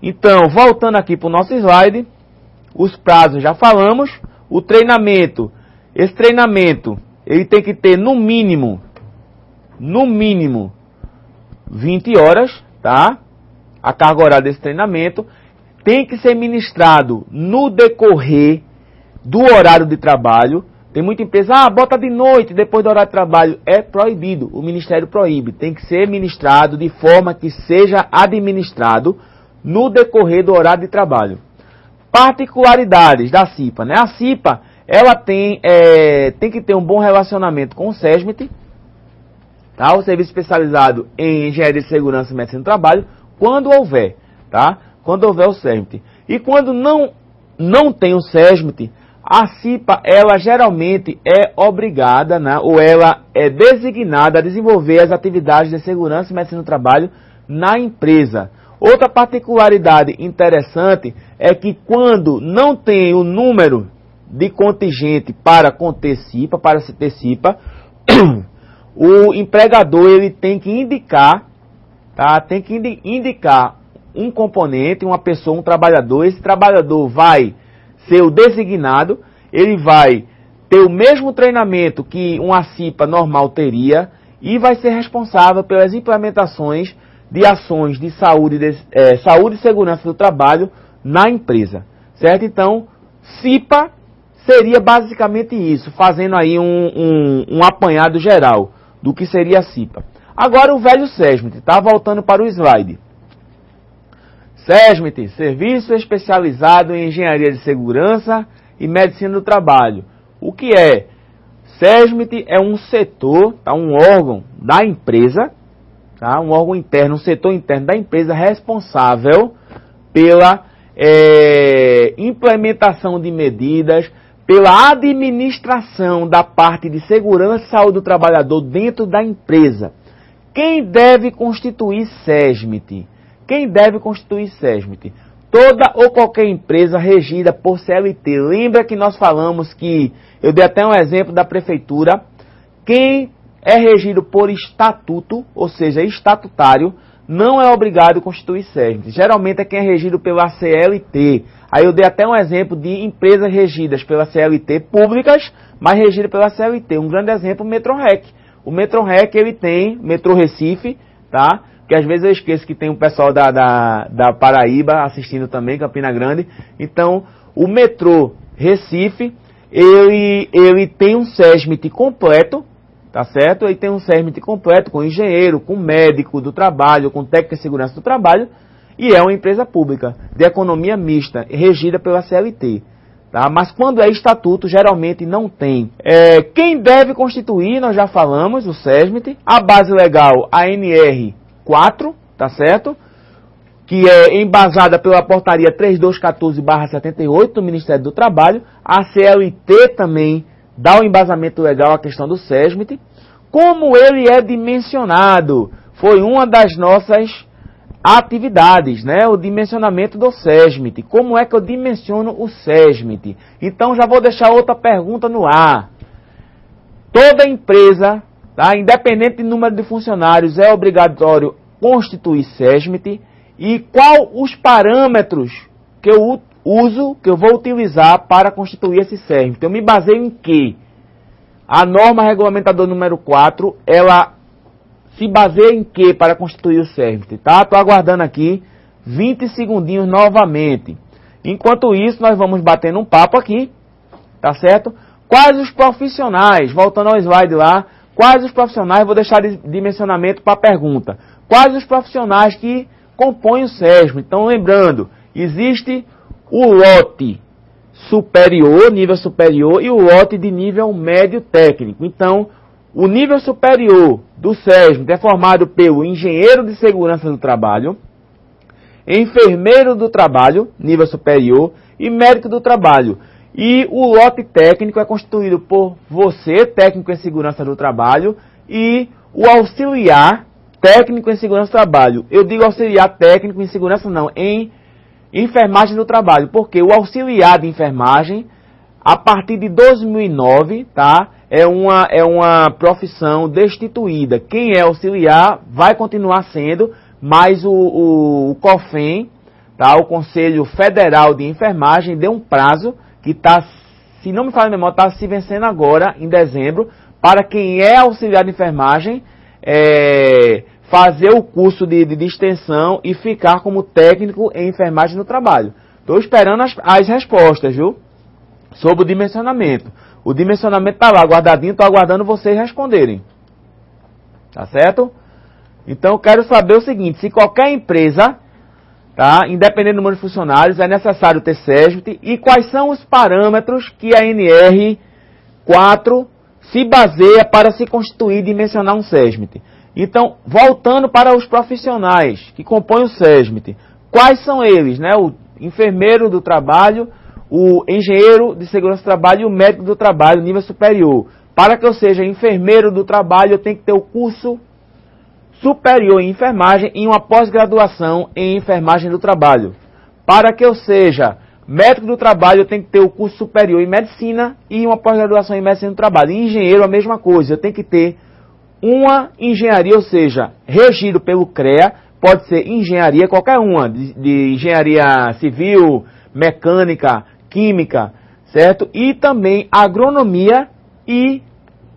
Então, voltando aqui para o nosso slide, os prazos já falamos, o treinamento, esse treinamento, ele tem que ter no mínimo 20 horas, tá? A carga horária desse treinamento tem que ser ministrado no decorrer do horário de trabalho. Tem muita empresa, bota de noite, depois do horário de trabalho. É proibido, o Ministério proíbe. Tem que ser ministrado de forma que seja administrado no decorrer do horário de trabalho. Particularidades da CIPA, né? A CIPA, ela tem que ter um bom relacionamento com o SESMIT, tá? O Serviço Especializado em Engenharia de Segurança e Medicina do Trabalho, quando houver, tá? Quando houver o SESMIT. E quando não tem o SESMIT, a CIPA, ela geralmente é obrigada, né, ou ela é designada a desenvolver as atividades de segurança e medicina do trabalho na empresa. Outra particularidade interessante é que quando não tem o número de contingente para conter CIPA, para se ter CIPA, o empregador ele tem que indicar, tá? Tem que indicar um componente, uma pessoa, um trabalhador. Esse trabalhador vai ser o designado, ele vai ter o mesmo treinamento que uma CIPA normal teria e vai ser responsável pelas implementações de ações de saúde e segurança do trabalho na empresa, certo? Então, CIPA seria basicamente isso, fazendo aí um apanhado geral do que seria a CIPA. Agora o velho SESMIT, tá? Voltando para o slide. SESMIT, Serviço Especializado em Engenharia de Segurança e Medicina do Trabalho. O que é? SESMIT é um setor, tá? Um órgão da empresa, tá? Um órgão interno, um setor interno da empresa responsável pela implementação de medidas, pela administração da parte de segurança e saúde do trabalhador dentro da empresa. Quem deve constituir SESMIT? Quem deve constituir SESMIT? Toda ou qualquer empresa regida por CLT. Lembra que nós falamos que, eu dei até um exemplo da prefeitura, quem é regido por estatuto, ou seja, estatutário, não é obrigado a constituir SESMIT. Geralmente é quem é regido pela CLT. Aí eu dei até um exemplo de empresas regidas pela CLT públicas, mas regidas pela CLT. Um grande exemplo, o Metrorec. O Metrorec, ele tem, Metrô Recife, tá? Que às vezes eu esqueço que tem um pessoal da Paraíba assistindo também, Campina Grande. Então, o Metrô Recife, ele tem um SESMIT completo, tá certo? Ele tem um SESMIT completo com engenheiro, com médico do trabalho, com técnico de segurança do trabalho, e é uma empresa pública, de economia mista, regida pela CLT. Tá? Mas quando é estatuto, geralmente não tem. Quem deve constituir, nós já falamos, o SESMIT, a base legal, a ANR 4, tá certo? Que é embasada pela portaria 3214/78 do Ministério do Trabalho. A CLT também dá o embasamento legal à questão do SESMIT. Como ele é dimensionado? Foi uma das nossas atividades, né? O dimensionamento do SESMIT. Como é que eu dimensiono o SESMIT? Então já vou deixar outra pergunta no ar. Toda empresa, tá? Independente do número de funcionários, é obrigatório constituir SESMIT. E qual os parâmetros que eu uso, que eu vou utilizar para constituir esse SESMIT? Eu me baseio em quê? A norma regulamentadora número 4, ela se baseia em quê para constituir o SESMIT? Tá? Estou aguardando aqui 20 segundinhos novamente. Enquanto isso, nós vamos batendo um papo aqui, tá certo? Quais os profissionais, voltando ao slide lá, quais os profissionais, vou deixar de dimensionamento para a pergunta. Quais os profissionais que compõem o SESMIT? Então, lembrando, existe o lote superior, nível superior, e o lote de nível médio técnico. Então, o nível superior do SESMIT é formado pelo engenheiro de segurança do trabalho, enfermeiro do trabalho, nível superior, e médico do trabalho. E o lote técnico é constituído por você, técnico em segurança do trabalho, e o auxiliar técnico em segurança do trabalho. Eu digo auxiliar técnico em segurança não, em enfermagem do trabalho, porque o auxiliar de enfermagem, a partir de 2009, tá, é uma profissão destituída. Quem é auxiliar vai continuar sendo, mas o COFEM, tá? O Conselho Federal de Enfermagem deu um prazo que está, se não me falha a memória, está se vencendo agora, em dezembro, para quem é auxiliar de enfermagem fazer o curso de extensão e ficar como técnico em enfermagem no trabalho. Estou esperando as respostas, viu? Sobre o dimensionamento. O dimensionamento está lá guardadinho, estou aguardando vocês responderem. Tá certo? Então eu quero saber o seguinte, se qualquer empresa, tá, independente do número de funcionários, é necessário ter SESMIT e quais são os parâmetros que a NR4 se baseia para se constituir e dimensionar um SESMIT. Então, voltando para os profissionais que compõem o SESMIT, quais são eles? Né? O enfermeiro do trabalho, o engenheiro de segurança do trabalho e o médico do trabalho, nível superior. Para que eu seja enfermeiro do trabalho, eu tenho que ter o curso superior em enfermagem e uma pós-graduação em enfermagem do trabalho. Para que eu seja médico do trabalho, eu tenho que ter o curso superior em medicina e uma pós-graduação em medicina do trabalho. E engenheiro, a mesma coisa, eu tenho que ter uma engenharia, ou seja, regido pelo CREA, pode ser engenharia, qualquer uma, de engenharia civil, mecânica, química, certo? E também agronomia e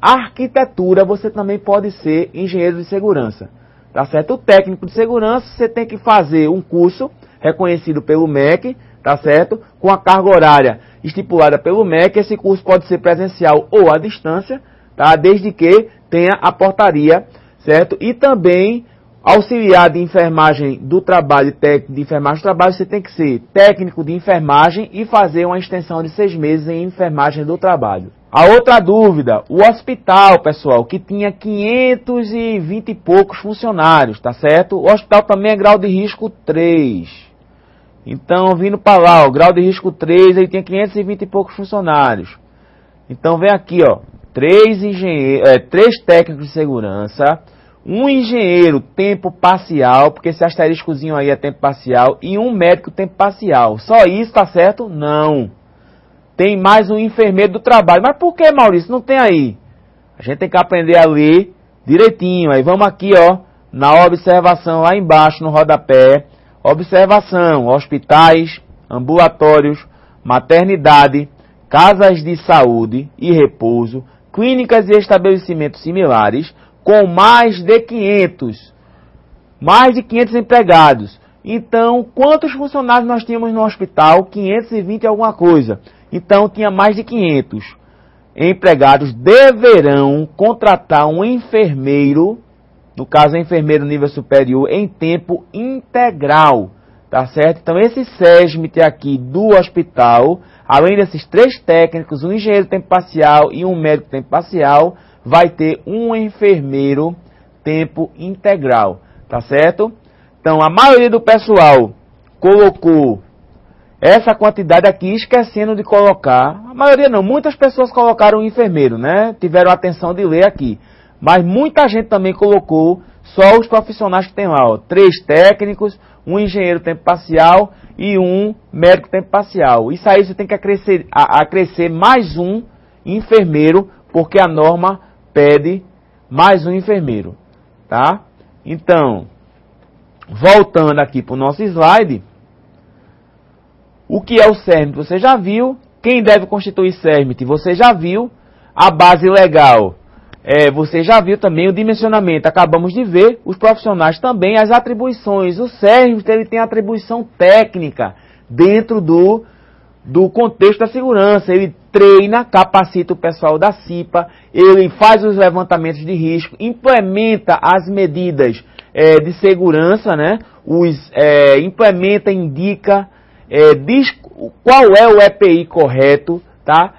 arquitetura, você também pode ser engenheiro de segurança, tá certo? O técnico de segurança, você tem que fazer um curso reconhecido pelo MEC, tá certo? Com a carga horária estipulada pelo MEC, esse curso pode ser presencial ou à distância, tá? Desde que tenha a portaria, certo? E também auxiliar de enfermagem do trabalho, técnico de enfermagem do trabalho, você tem que ser técnico de enfermagem e fazer uma extensão de 6 meses em enfermagem do trabalho. A outra dúvida, o hospital, pessoal, que tinha 520 e poucos funcionários, tá certo? O hospital também é grau de risco 3. Então, vindo para lá, o grau de risco 3, ele tinha 520 e poucos funcionários. Então, vem aqui, ó. 3 técnicos de segurança, um engenheiro tempo parcial, porque esse asteriscozinho aí é tempo parcial, e um médico tempo parcial. Só isso, tá certo? Não. Tem mais um enfermeiro do trabalho. Mas por que, Maurício? Não tem aí. A gente tem que aprender a ler direitinho. Aí vamos aqui, ó, na observação lá embaixo, no rodapé. Observação, hospitais, ambulatórios, maternidade, casas de saúde e repouso, clínicas e estabelecimentos similares, com mais de 500 empregados. Então, quantos funcionários nós tínhamos no hospital? 520 e alguma coisa. Então, tinha mais de 500 empregados. Deverão contratar um enfermeiro, no caso, enfermeiro nível superior, em tempo integral. Tá certo? Então, esse SESMIT aqui do hospital, além desses 3 técnicos, um engenheiro tempo parcial e um médico tempo parcial, vai ter um enfermeiro tempo integral. Tá certo? Então, a maioria do pessoal colocou essa quantidade aqui, esquecendo de colocar. A maioria não, muitas pessoas colocaram um enfermeiro, né? Tiveram a atenção de ler aqui. Mas muita gente também colocou só os profissionais que tem lá, ó. 3 técnicos, um engenheiro tempo parcial e um médico tempo parcial. Isso aí você tem que acrescer mais um enfermeiro, porque a norma pede mais um enfermeiro, tá? Então, voltando aqui para o nosso slide, o que é o SESMIT você já viu, quem deve constituir SESMIT você já viu, a base legal você já viu também, o dimensionamento acabamos de ver, os profissionais também, as atribuições. O SESMIT ele tem atribuição técnica dentro do contexto da segurança, ele treina, capacita o pessoal da CIPA, ele faz os levantamentos de risco, implementa as medidas de segurança, né? Implementa, indica, diz qual é o EPI correto, tá?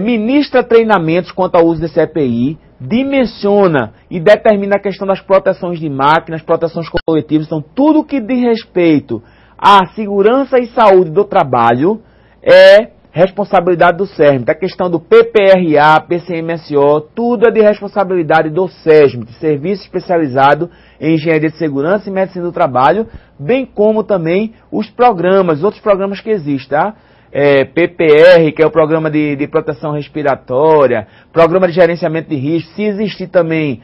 Ministra treinamentos quanto ao uso desse EPI, dimensiona e determina a questão das proteções de máquinas, proteções coletivas. Então, tudo que diz respeito à segurança e saúde do trabalho é responsabilidade do SESMIT. A questão do PPRA, PCMSO, tudo é de responsabilidade do SESMIT, Serviço Especializado em Engenharia de Segurança e Medicina do Trabalho, bem como também os programas, outros programas que existem, tá? PPR, que é o Programa de Proteção Respiratória, Programa de Gerenciamento de Risco, se existir também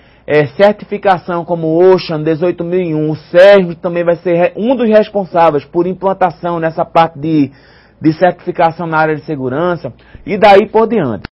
certificação como Ocean 18001, o SESMIT também vai ser um dos responsáveis por implantação nessa parte de certificação na área de segurança, e daí por diante.